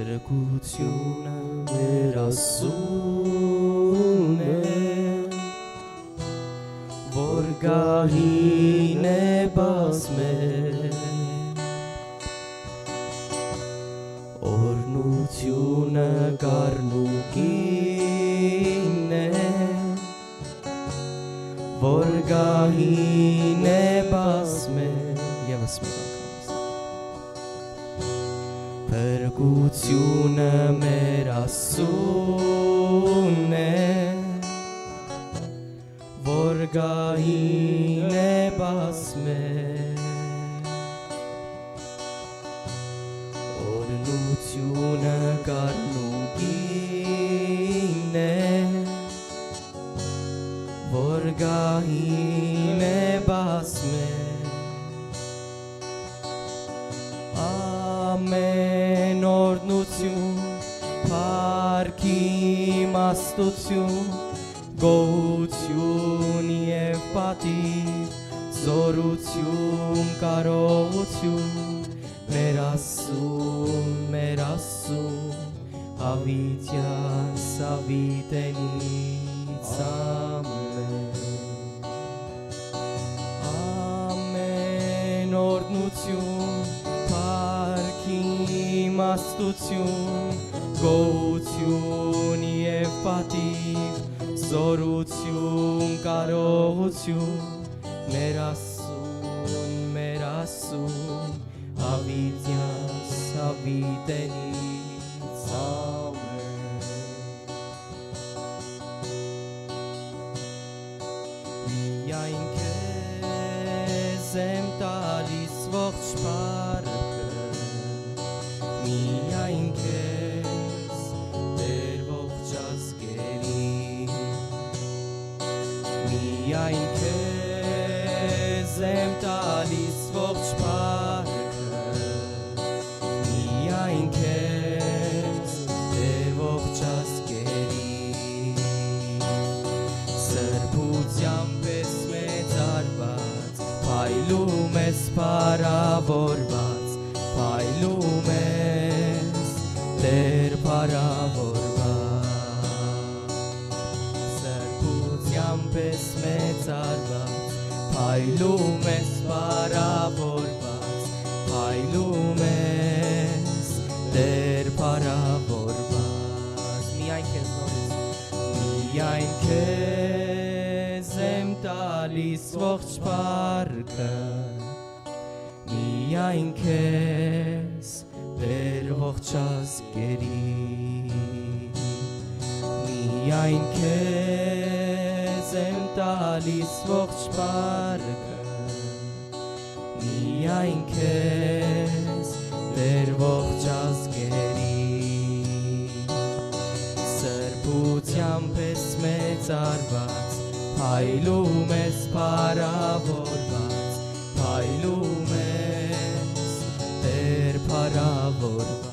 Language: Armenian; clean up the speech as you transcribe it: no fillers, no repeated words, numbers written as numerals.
Փրկությունը մեր Աստծուն է, որ գահին է բազմել, օրհնությունը գառնուկին է, որ գահին է բազմել, ևս մի անգամ Փրկությունը մեր Աստծուն է, որ գահին է բազմել, օրհնությունը գառնուկին է, որ գահին է բազմել, ամեն օրհնություն, փառք իմաստություն, գոհություն և պատիվ, զորություն, կարողություն, մեր Աստծուն, հավիտյանս հավիտենից, ամեն, ամեն օրհնություն, փառք իմաստություն, գոհություն և պատիվ, զորություն, կարողություն, մեր Աստծուն, հավիտյանս հավիտենից, ամեն, միայն քեզ եմ տալիս ողջ փառքը, միայն քեզ Տեր ողջ ազգերի, միայն քեզ եմ տալիս ողջ փառքը, միայն քեզ Տեր ողջ ազգերի, սրբությամբ ես մեծարված, փայլում ես փառավորված, փայլում ես Տեր փառավորված, սրբությամբ ես մեծարված, փայլում ես փառավորված, փայլում ես Տեր փառավորված, միայն քեզ նորից, միայն քեզ եմ տալիս ողջ փառքը, միայն քեզ Տեր ողջ ազգերի, միայն քեզ եմ տալիս ողջ փառքը, միայն քեզ Տեր ողջ ազգերի, սրբությամբ ես մեծարված, փայլում ես փառավորված, փայլում ես Տեր փառավորված,